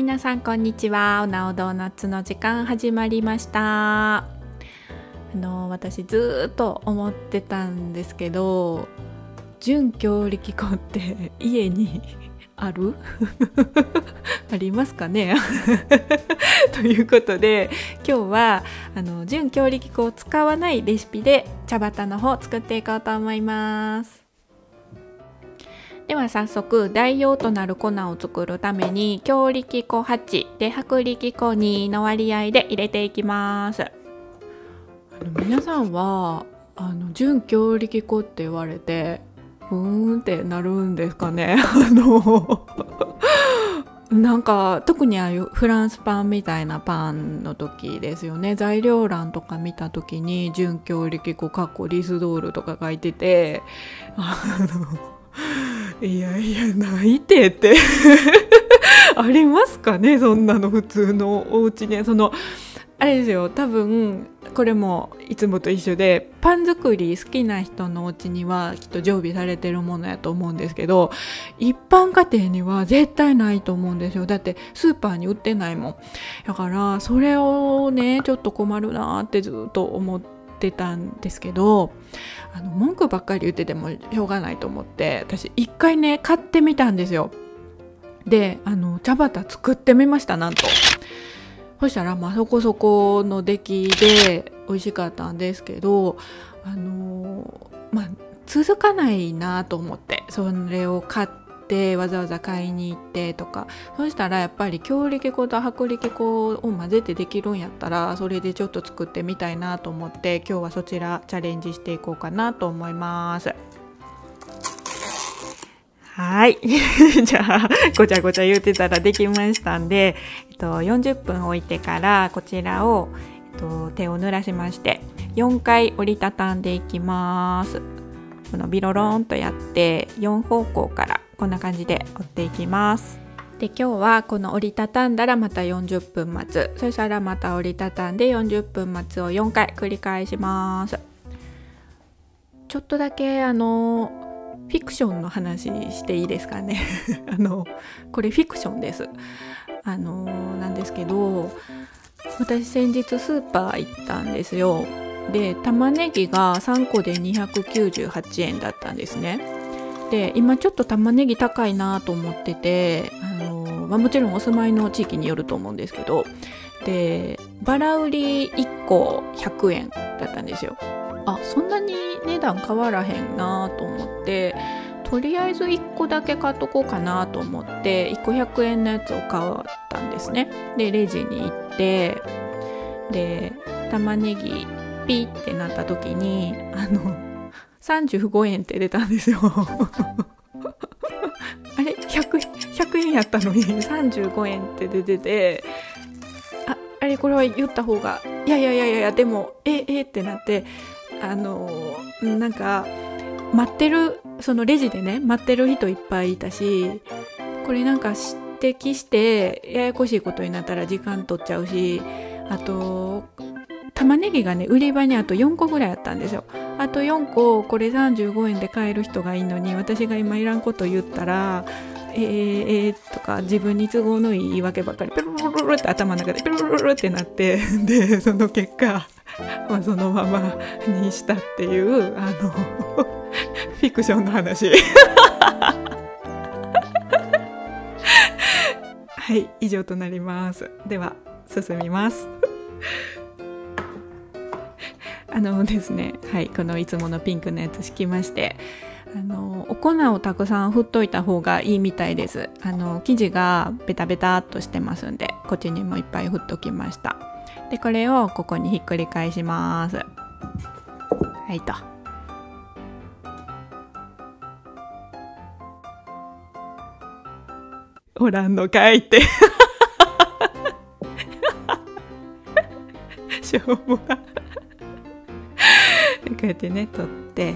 皆さんこんにちは。おなおドーナツの時間始まりました。私ずっと思ってたんですけど、準強力粉って家にあるありますかねということで、今日は準強力粉を使わないレシピで茶バタの方作っていこうと思います。では早速、代用となる粉を作るために強力粉8で薄力粉2の割合で入れていきます。皆さんは準強力粉って言われてってなるんですかねなんか特にフランスパンみたいなパンの時ですよね。材料欄とか見た時に準強力粉リスドールとか書いてていやいや泣いてってありますかね、そんなの普通のお家に。あれですよ、多分これもいつもと一緒で、パン作り好きな人のお家にはきっと常備されてるものやと思うんですけど、一般家庭には絶対ないと思うんですよ。だってスーパーに売ってないもん。だからそれをね、ちょっと困るなってずっと思ってたんですけど、文句ばっかり言っててもしょうがないと思って、私一回ね買ってみたんですよ。で茶バタ作ってみました。なんとそしたらそこそこの出来で美味しかったんですけど、続かないなと思って、それを買ってわざわざ買いに行ってとか、そしたらやっぱり強力粉と薄力粉を混ぜてできるんやったら、それでちょっと作ってみたいなと思って、今日はそちらチャレンジしていこうかなと思います。はいじゃあごちゃごちゃ言ってたらできましたんで、40分置いてからこちらを、手を濡らしまして4回折りたたんでいきます。このビロロンとやって4方向からこんな感じで折っていきます。で、今日はこの折りたたんだらまた40分待つ、そしたらまた折りたたんで40分待つを4回繰り返します。ちょっとだけフィクションの話していいですかねこれフィクションです。なんですけど、私先日スーパー行ったんですよ。で、玉ねぎが3個で298円だったんですね。で、今ちょっと玉ねぎ高いなと思ってて、もちろんお住まいの地域によると思うんですけど、でバラ売り1個100円だったんですよ。そんなに値段変わらへんなと思って、とりあえず1個だけ買っとこうかなと思って1個100円のやつを買ったんですね。でレジに行って、で玉ねぎピーってなった時に35円って出たんですよあれ 100円やったのに35円って出てて、あれこれは言った方が、いやでもってなって、なんか待ってる、そのレジでね待ってる人いっぱいいたし、これなんか指摘してややこしいことになったら時間取っちゃうし、あと玉ねぎがね売り場にあと4個ぐらいあったんですよ。あと4個これ35円で買える人がいいのに、私が今いらんこと言ったらとか自分に都合のいい言い訳ばっかりペロロロロって頭の中でペロロロロってなって、でその結果そのままにしたっていうフィクションの話はい、以上となります。では進みますですね、はい、このいつものピンクのやつ敷きまして、お粉をたくさん振っといた方がいいみたいです。生地がベタベタっとしてますんで、こっちにもいっぱい振っときました。でこれをここにひっくり返します。はいと、おらんのかいってしょうもなこうやってね取って、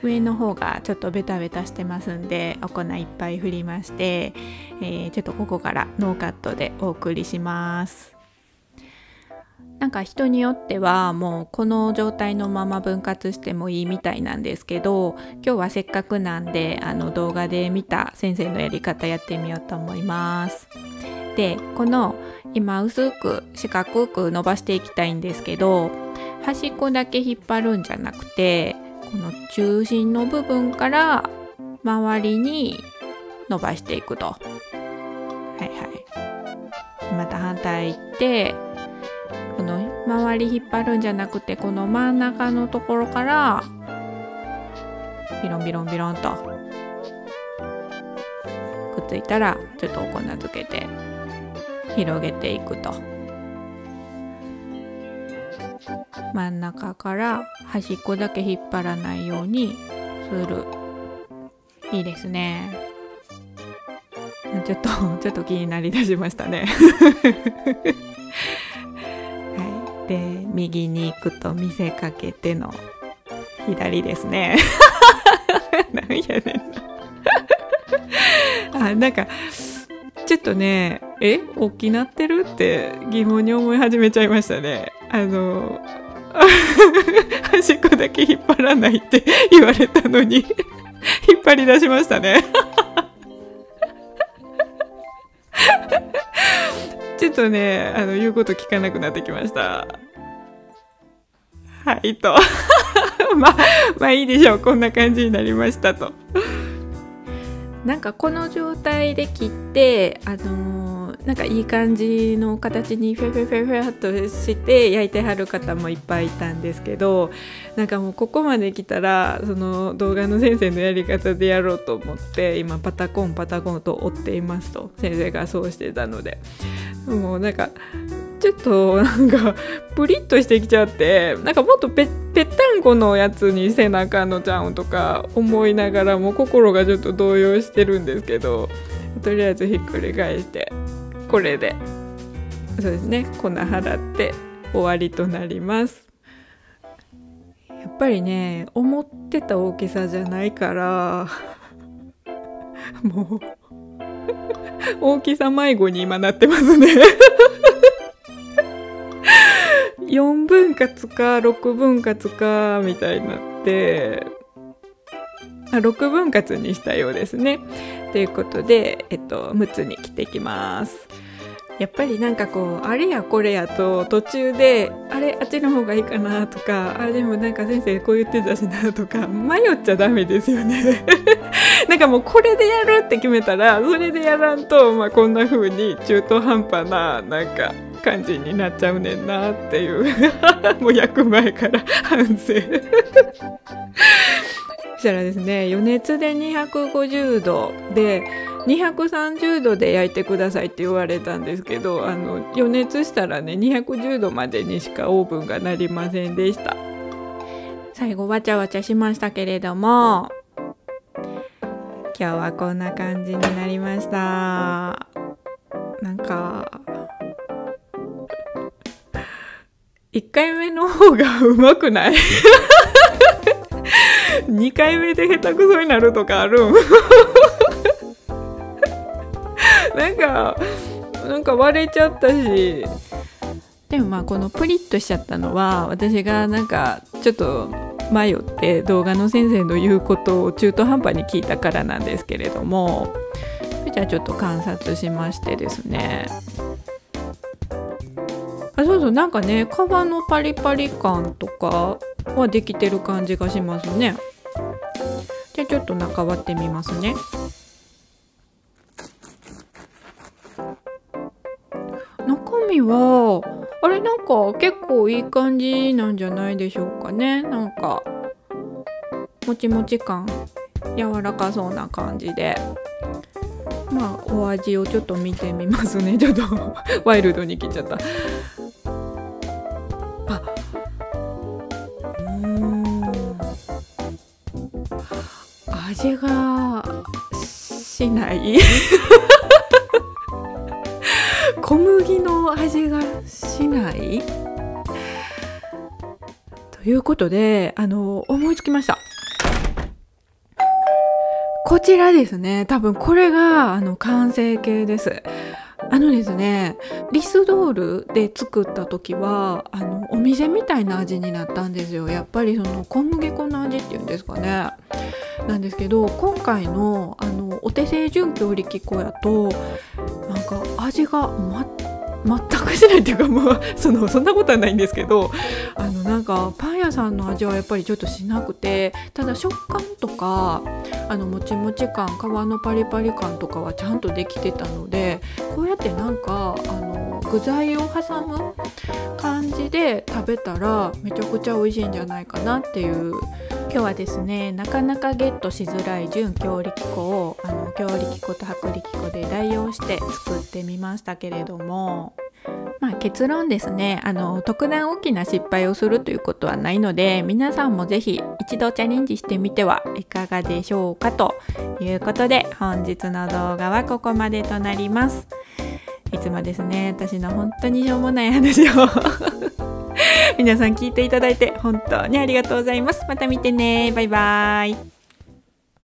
上の方がちょっとベタベタしてますんでお粉いっぱい振りまして、ちょっとここからノーカットでお送りします。なんか人によってはもうこの状態のまま分割してもいいみたいなんですけど、今日はせっかくなんで動画で見た先生のやり方やってみようと思います。でこの今薄く四角く伸ばしていきたいんですけど、端っこだけ引っ張るんじゃなくて、この中心の部分から周りに伸ばしていくと。はいはい。また反対行って、この周り引っ張るんじゃなくて、この真ん中のところからビロンビロンビロンとくっついたら、ちょっとお粉づけて広げていくと。真ん中から端っこだけ引っ張らないようにする。いいですね。ちょっと気になりだしましたね。はい、で右に行くと見せかけての左ですね。なんやねんな。あ、なんかちょっとね、大きなってるって疑問に思い始めちゃいましたね。端っこだけ引っ張らないって言われたのに引っ張り出しましたね。ちょっとね、言うこと聞かなくなってきました。はいと。まあいいでしょう。こんな感じになりましたと。なんかこの状態で切って、なんかいい感じの形にフェフェフェフェっとして焼いてはる方もいっぱいいたんですけど、なんかもうここまで来たらその動画の先生のやり方でやろうと思って今パタコンと折っていますと、先生がそうしてたので、もうなんかちょっとなんかプリッとしてきちゃって、なんかもっとぺったんこのやつにせなあかんのちゃうんとか思いながらも心がちょっと動揺してるんですけど、とりあえずひっくり返してこれでそうですね、粉払って終わりとなります。やっぱりね、思ってた大きさじゃないからもう大きさ迷子に今なってますね。4分割か6分割かみたいになって、6分割にしたようですね。ということで、6つに切っていきます。やっぱりなんかこうあれやこれやと途中であっちの方がいいかなとか、でもなんか先生こう言ってたしなとか迷っちゃダメですよね。なんかもうこれでやるって決めたらそれでやらんと、こんな風に中途半端ななんか感じになっちゃうねんなっていうもう焼く前から反省。そしたらですね、余熱で250度で230度で焼いてくださいって言われたんですけど、余熱したらね210度までにしかオーブンがなりませんでした。最後わちゃわちゃしましたけれども、今日はこんな感じになりました。なんか1回目の方がうまくない2回目で下手くそになるとかあるんなんか割れちゃったし、でもこのプリッとしちゃったのは私がなんかちょっと迷って動画の先生の言うことを中途半端に聞いたからなんですけれども、じゃあちょっと観察しましてですね、そうなんかね、皮のパリパリ感とかはできてる感じがしますね。じゃあちょっと中割ってみますね。中身はなんか結構いい感じなんじゃないでしょうかね。なんかもちもち感、柔らかそうな感じで、お味をちょっと見てみますね。ちょっとワイルドに切っちゃった。味がしない小麦の味がしないということで、思いつきました。こちらですね。多分これが完成形です。ですね、リスドールで作った時はお店みたいな味になったんですよ。やっぱりその小麦粉の味っていうんですかね、なんですけど、今回のお手製純強力粉やとなんか味が全くしないっていうか、もうそんなことはないんですけど、なんかパン屋さんの味はやっぱりちょっとしなくて、ただ食感とかもちもち感、皮のパリパリ感とかはちゃんとできてたので、こうやってなんか具材を挟む感じで食べたらめちゃくちゃ美味しいんじゃないかなっていう。今日はですね、なかなかゲットしづらい純強力粉を強力粉と薄力粉で代用して作ってみましたけれども、結論ですね、特段大きな失敗をするということはないので、皆さんもぜひ一度チャレンジしてみてはいかがでしょうかということで、本日の動画はここまでとなります。いつもですね、私の本当にしょうもない話を皆さん聞いていただいて本当にありがとうございます。また見てね。バイバイ。